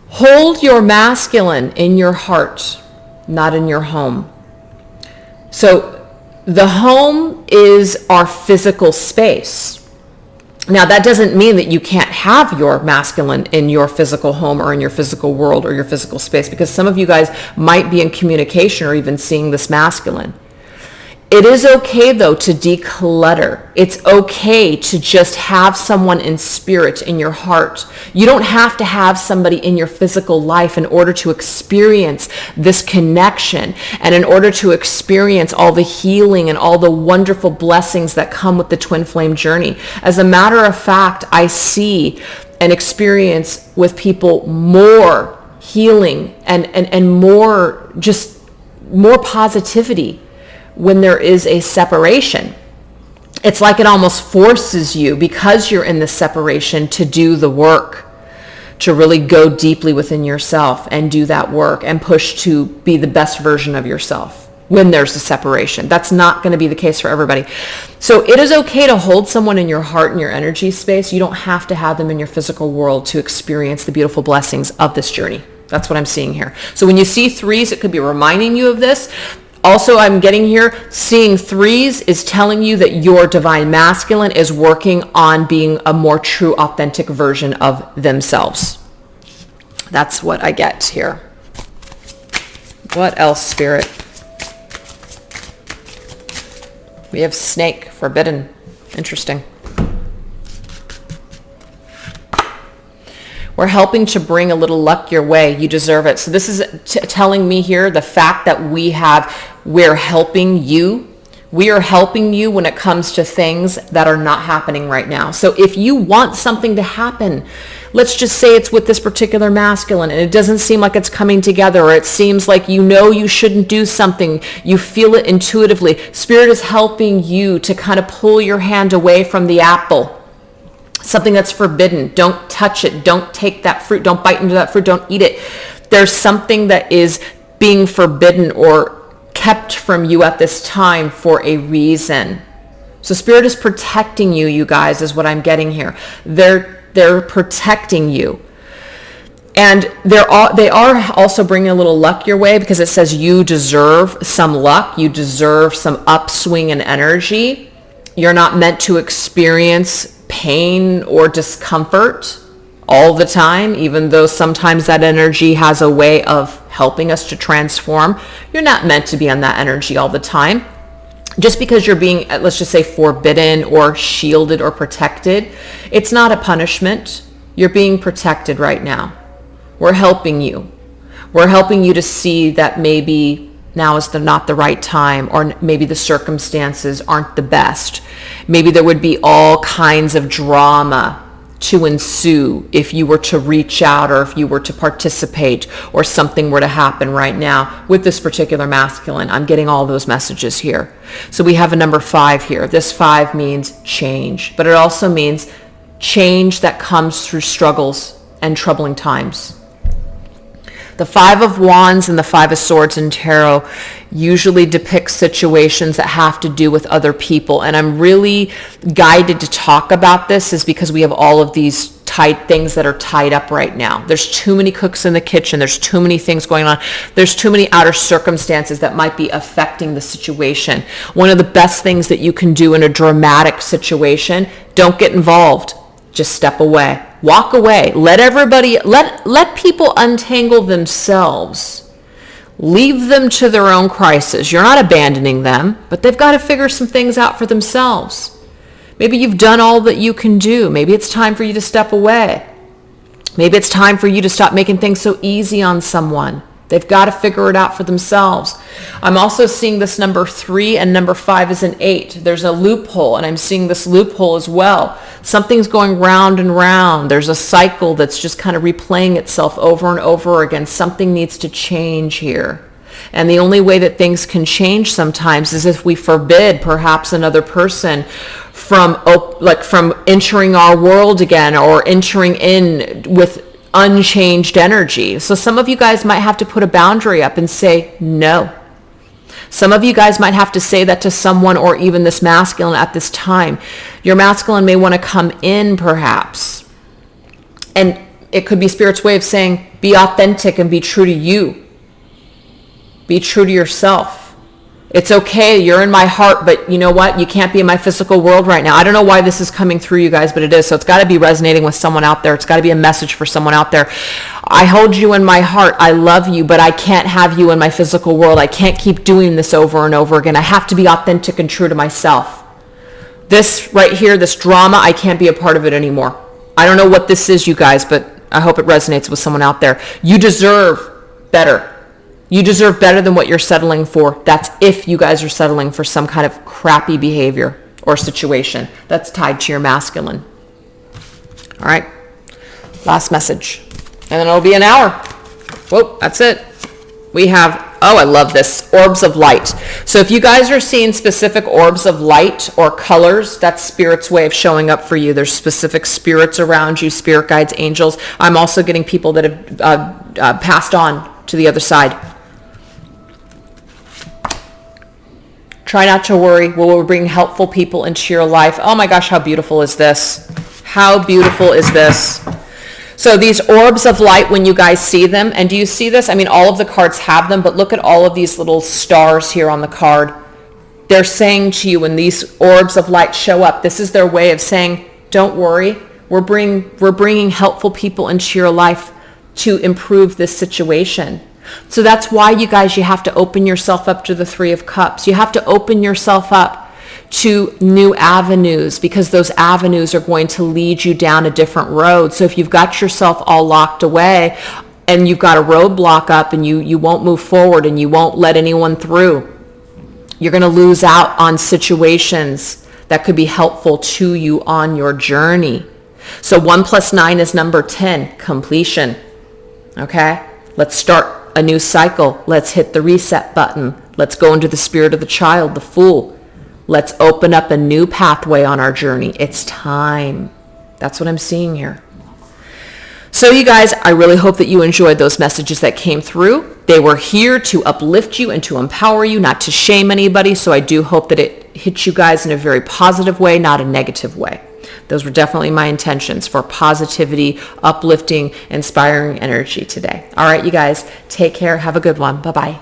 Hold your masculine in your heart, not in your home. So the home is our physical space. Now, that doesn't mean that you can't have your masculine in your physical home or in your physical world or your physical space, because some of you guys might be in communication or even seeing this masculine. It is okay, though, to declutter. It's okay to just have someone in spirit in your heart. You don't have to have somebody in your physical life in order to experience this connection and in order to experience all the healing and all the wonderful blessings that come with the twin flame journey. As a matter of fact, I see and experience with people more healing and more positivity when there is a separation. It's like it almost forces you, because you're in this separation, to do the work, to really go deeply within yourself and do that work and push to be the best version of yourself when there's a separation. That's not going to be the case for everybody. So it is okay to hold someone in your heart and your energy space. You don't have to have them in your physical world to experience the beautiful blessings of this journey. That's what I'm seeing here. So when you see threes, it could be reminding you of this. Also, I'm getting here, seeing threes is telling you that your divine masculine is working on being a more true, authentic version of themselves. That's what I get here. What else, Spirit? We have snake, forbidden. Interesting. We're helping to bring a little luck your way. You deserve it. So this is telling me here the fact that we're helping you. We are helping you when it comes to things that are not happening right now. So if you want something to happen, let's just say it's with this particular masculine and it doesn't seem like it's coming together, or it seems like you shouldn't do something, you feel it intuitively. Spirit is helping you to kind of pull your hand away from the apple. Something that's forbidden. Don't touch it. Don't take that fruit. Don't bite into that fruit. Don't eat it. There's something that is being forbidden or kept from you at this time for a reason. So Spirit is protecting you, you guys, is what I'm getting here. They're protecting you. And they are also bringing a little luck your way, because it says you deserve some luck. You deserve some upswing in energy. You're not meant to experience pain or discomfort all the time, even though sometimes that energy has a way of helping us to transform. You're not meant to be on that energy all the time. Just because you're being, let's just say, forbidden or shielded or protected, it's not a punishment. You're being protected right now. We're helping you. We're helping you to see that maybe now is not the right time, or maybe the circumstances aren't the best. Maybe there would be all kinds of drama to ensue if you were to reach out, or if you were to participate, or something were to happen right now with this particular masculine. I'm getting all those messages here. So we have a number 5 here. This 5 means change, but it also means change that comes through struggles and troubling times. The 5 of Wands and the 5 of Swords in Tarot usually depicts situations that have to do with other people. And I'm really guided to talk about this is because we have all of these tight things that are tied up right now. There's too many cooks in the kitchen. There's too many things going on. There's too many outer circumstances that might be affecting the situation. One of the best things that you can do in a dramatic situation, don't get involved. Just step away. Walk away. Let people untangle themselves. Leave them to their own crisis. You're not abandoning them, but they've got to figure some things out for themselves. Maybe you've done all that you can do. Maybe it's time for you to step away. Maybe it's time for you to stop making things so easy on someone. They've got to figure it out for themselves. I'm also seeing this number 3 and number 5 is an 8. There's a loophole, and I'm seeing this loophole as well. Something's going round and round. There's a cycle that's just kind of replaying itself over and over again. Something needs to change here. And the only way that things can change sometimes is if we forbid perhaps another person from entering our world again, or entering in with unchanged energy. So some of you guys might have to put a boundary up and say no. Some of you guys might have to say that to someone, or even this masculine at this time. Your masculine may want to come in perhaps. And it could be Spirit's way of saying, be authentic and be true to you. Be true to yourself. It's okay, you're in my heart, but you know what? You can't be in my physical world right now. I don't know why this is coming through, you guys, but it is. So it's got to be resonating with someone out there. It's got to be a message for someone out there. I hold you in my heart. I love you, but I can't have you in my physical world. I can't keep doing this over and over again. I have to be authentic and true to myself. This right here, this drama, I can't be a part of it anymore. I don't know what this is, you guys, but I hope it resonates with someone out there. You deserve better. You deserve better than what you're settling for. That's if you guys are settling for some kind of crappy behavior or situation that's tied to your masculine. All right. Last message. And then it'll be an hour. Whoa, that's it. We have, oh, I love this, orbs of light. So if you guys are seeing specific orbs of light or colors, that's Spirit's way of showing up for you. There's specific spirits around you, spirit guides, angels. I'm also getting people that have passed on to the other side. Try not to worry. We'll bring helpful people into your life. Oh my gosh, how beautiful is this? How beautiful is this? So these orbs of light, when you guys see them, and do you see this? I mean, all of the cards have them, but look at all of these little stars here on the card. They're saying to you, when these orbs of light show up, this is their way of saying, don't worry. We're bringing helpful people into your life to improve this situation. So that's why, you guys, you have to open yourself up to the Three of Cups. You have to open yourself up to new avenues, because those avenues are going to lead you down a different road. So if you've got yourself all locked away and you've got a roadblock up and you won't move forward and you won't let anyone through, you're going to lose out on situations that could be helpful to you on your journey. So 1 + 9 is number 10, completion. Okay? Let's start a new cycle. Let's hit the reset button. Let's go into the spirit of the child, the Fool. Let's open up a new pathway on our journey. It's time. That's what I'm seeing here. So you guys, I really hope that you enjoyed those messages that came through. They were here to uplift you and to empower you, not to shame anybody. So I do hope that it hits you guys in a very positive way, not a negative way. Those were definitely my intentions for positivity, uplifting, inspiring energy today. All right, you guys, take care. Have a good one. Bye-bye.